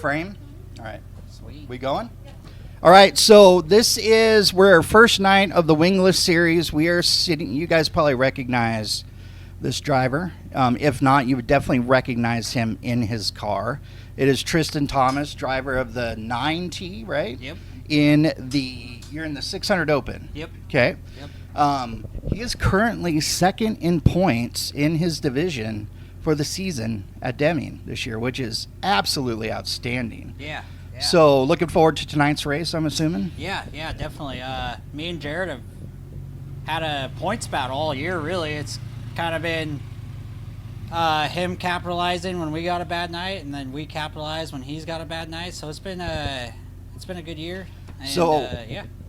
frame? All right. Sweet. We going? All right, so we're our first night of the Wingless Series. We are sitting, you guys probably recognize this driver. If not, you would definitely recognize him in his car. It is Tristin Thomas, driver of the 9T, right? Yep. You're in the 600 Open. Yep. Okay. Yep. He is currently second in points in his division for the season at Deming this year, which is absolutely outstanding. Yeah. So, looking forward to tonight's race, I'm assuming? Yeah, definitely. Me and Jared have had a points bout all year, really. It's kind of been him capitalizing when we got a bad night, and then we capitalize when he's got a bad night. So it's been a good year. And,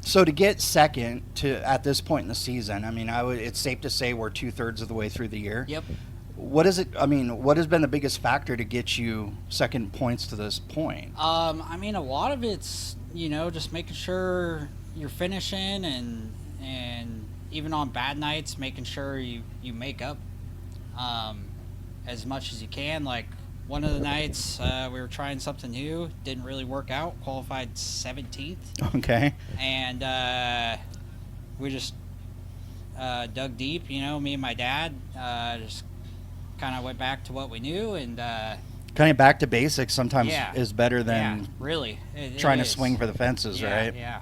So to get second at this point in the season, I mean, it's safe to say we're 2/3 of the way through the year. Yep. What is it? I mean, what has been the biggest factor to get you second points to this point? I mean, a lot of it's just making sure you're finishing, and even on bad nights, making sure you make up as much as you can. Like one of the nights, we were trying something new, didn't really work out. Qualified 17th. Okay. And we just dug deep. Me and my dad just kind of went back to what we knew, and kind of back to basics sometimes is better it than trying to is. swing for the fences, right? Yeah.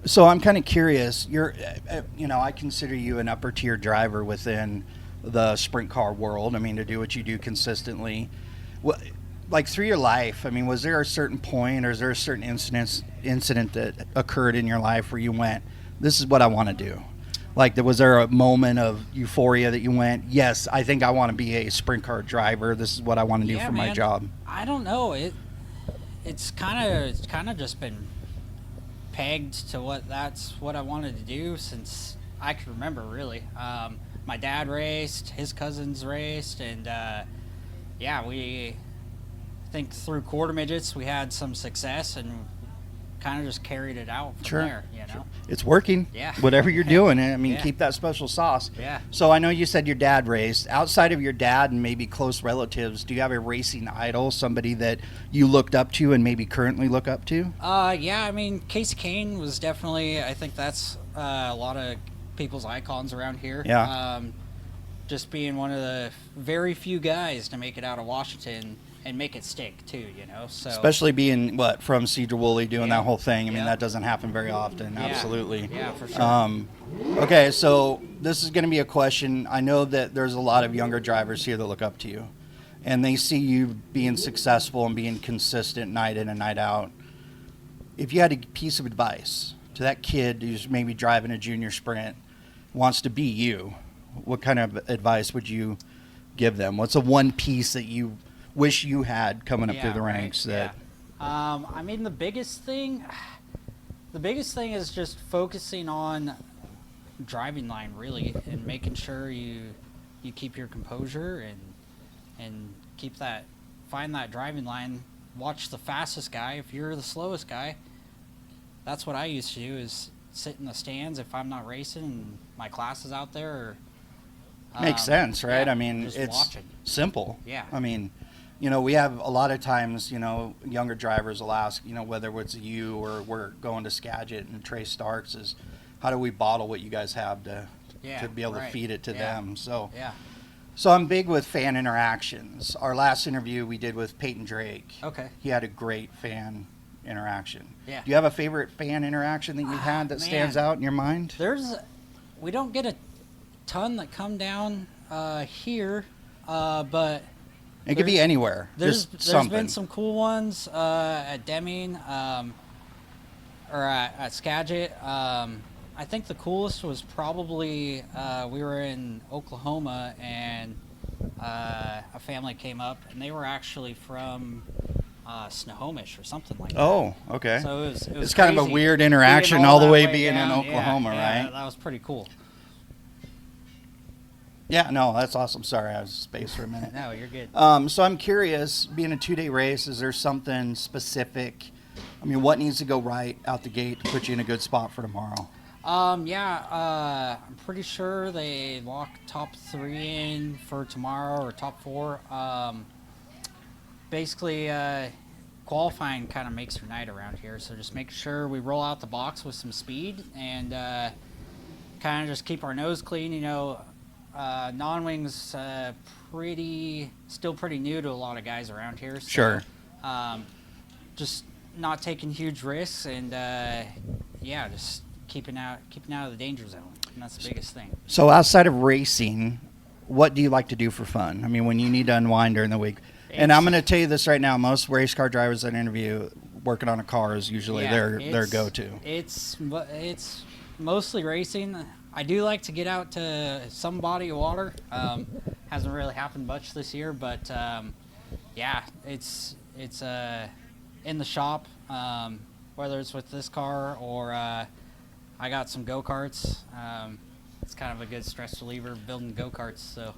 So I'm kind of curious. I consider you an upper tier driver within the sprint car world. I mean, to do what you do consistently. Like through your life, I mean, was there a certain point, or is there a certain incident that occurred in your life where you went, "This is what I want to do"? Like, was there a moment of euphoria that you went, "Yes, I think I want to be a sprint car driver. This is what I want to do for my job"? I don't know. It's kind of just been pegged to that's what I wanted to do since I could remember, really. My dad raced, his cousins raced, and we think through quarter midgets we had some success and kind of just carried it out from there. Sure. It's working. Yeah. Whatever you're doing, I mean, keep that special sauce. Yeah. So I know you said your dad raced. Outside of your dad and maybe close relatives, do you have a racing idol, somebody that you looked up to and maybe currently look up to? I mean, Casey Kane was definitely, I think that's a lot of people's icons around here. Yeah. Just being one of the very few guys to make it out of Washington and make it stick too, So especially being from Cedar Woolley doing that whole thing. I mean, that doesn't happen very often. Yeah. Absolutely. Yeah, for sure. Okay, so this is going to be a question. I know that there's a lot of younger drivers here that look up to you, and they see you being successful and being consistent night in and night out. If you had a piece of advice to that kid who's maybe driving a junior sprint, wants to be you, what kind of advice would you give them? What's the one piece that you wish you had coming up through the ranks? I mean, the biggest thing is just focusing on driving line, really, and making sure you keep your composure and find that driving line. Watch the fastest guy. If you're the slowest guy, that's what I used to do, is sit in the stands if I'm not racing and my class is out there. Makes sense, right? Yeah, I mean, it's watching. Simple. Yeah. I mean, we have a lot of times, younger drivers will ask, whether it's you or we're going to Skagit and Trey Starks, is how do we bottle what you guys have to be able to feed it to them? So, So I'm big with fan interactions. Our last interview we did with Peyton Drake. Okay. He had a great fan interaction. Yeah. Do you have a favorite fan interaction that you've had that stands out in your mind? We don't get a ton that come down here, but it could be anywhere. There's something. been some cool ones at Deming or at Skagit. I think the coolest was probably we were in Oklahoma, and a family came up, and they were actually from Snohomish or something like that. Oh, okay. So it was it's kind of a weird interaction all the way being in Oklahoma, right? That was pretty cool. Yeah, no, that's awesome. Sorry, I was spaced for a minute. No, you're good. So I'm curious, being a 2-day race, is there something specific? I mean, what needs to go right out the gate to put you in a good spot for tomorrow? I'm pretty sure they lock top 3 in for tomorrow, or top 4. basically qualifying kind of makes your night around here. So just make sure we roll out the box with some speed and kind of just keep our nose clean. You know, non-wings still pretty new to a lot of guys around here. So, Sure. Just not taking huge risks and just keeping out of the danger zone. And that's the biggest thing. So outside of racing, what do you like to do for fun? I mean, when you need to unwind during the week. And I'm going to tell you this right now: most race car drivers that I interview, working on a car is usually their go-to. It's mostly racing. I do like to get out to some body of water. Hasn't really happened much this year, but it's in the shop. Whether it's with this car or I got some go-karts. It's kind of a good stress reliever building go-karts. So.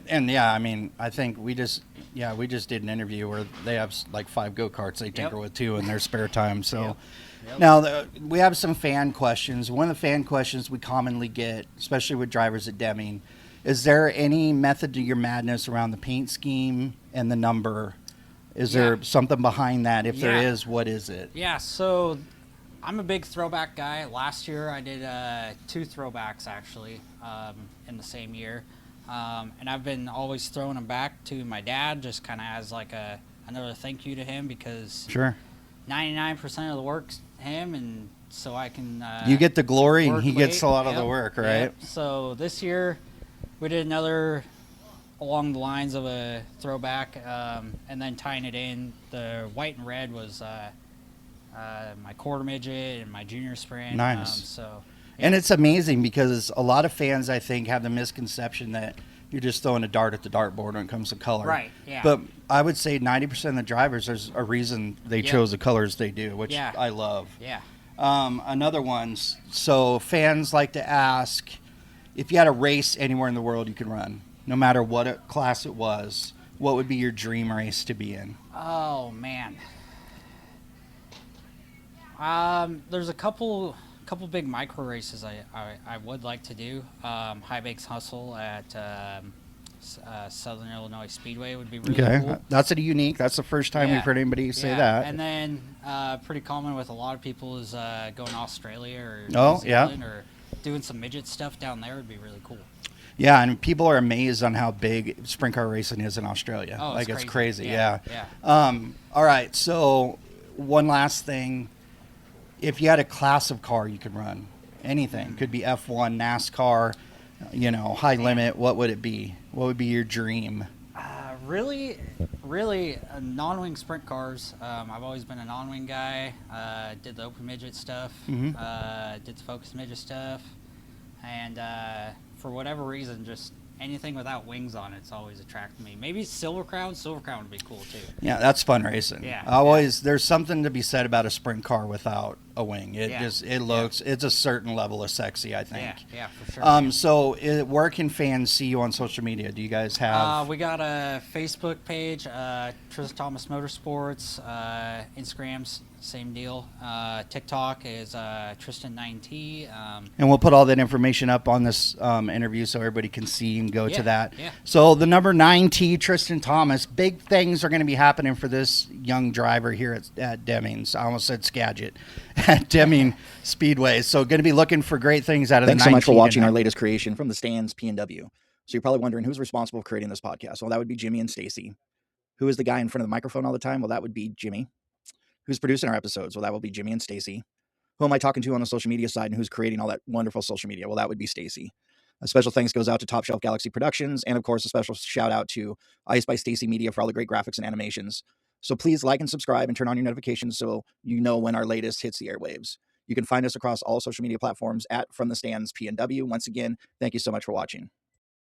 And I mean, I think we just did an interview where they have like 5 go-karts they tinker with too in their spare time. So now we have some fan questions. One of the fan questions we commonly get, especially with drivers at Deming, is there any method to your madness around the paint scheme and the number? Is there something behind that? If there is, what is it? Yeah, so I'm a big throwback guy. Last year I did 2 throwbacks actually in the same year. And I've been always throwing them back to my dad, just kind of as like another thank you to him, because 99% of the work's him, and so I can you get the glory and he late. gets a lot of the work, right? Yep. So this year we did another along the lines of a throwback, and then tying it in. The white and red was my quarter midget and my junior sprint. Nice. And it's amazing because a lot of fans, I think, have the misconception that you're just throwing a dart at the dartboard when it comes to color. Right, yeah. But I would say 90% of the drivers, there's a reason they chose the colors they do, which I love. Yeah. Another one, so fans like to ask, if you had a race anywhere in the world you could run, no matter what class it was, what would be your dream race to be in? Oh, man. There's a couple big micro races I would like to do. High Bakes Hustle at Southern Illinois Speedway would be really cool. That's unique. That's the first time we've heard anybody say that. And then pretty common with a lot of people is going to Australia or New Zealand or doing some midget stuff down there would be really cool. Yeah, and people are amazed on how big sprint car racing is in Australia. Oh, it's crazy. Yeah. Yeah. All right, so one last thing. If you had a class of car you could run, anything, could be F1, NASCAR, high limit, what would it be? What would be your dream? Really non-wing sprint cars. I've always been a non-wing guy. Did the open midget stuff, did the focus midget stuff, and for whatever reason, just anything without wings on it's always attracted me. Maybe Silver Crown would be cool too. Yeah, that's fun racing. Yeah. There's something to be said about a sprint car without a wing. It's a certain level of sexy, I think. Yeah, for sure. So where can fans see you on social media? Do you guys have? We got a Facebook page, Tristin Thomas Motorsports, Instagram's same deal. TikTok is Tristin9T. And we'll put all that information up on this interview so everybody can see and go to that. Yeah. So the number 9T, Tristin Thomas, big things are going to be happening for this young driver here at Deming's. I almost said Skagit. At Deming Speedway. So going to be looking for great things out of Thanks the 9T. so much for watching our latest creation from the stands P&W. So you're probably wondering who's responsible for creating this podcast. Well, that would be Jimmy and Stacy. Who is the guy in front of the microphone all the time? Well, that would be Jimmy. Who's producing our episodes? Well, that will be Jimmy and Stacy. Who am I talking to on the social media side and who's creating all that wonderful social media? Well, that would be Stacy. A special thanks goes out to Top Shelf Galaxy Productions, and of course, a special shout out to Ice by Stacy Media for all the great graphics and animations. So please like and subscribe and turn on your notifications so you know when our latest hits the airwaves. You can find us across all social media platforms at From the Stands PNW. Once again, thank you so much for watching.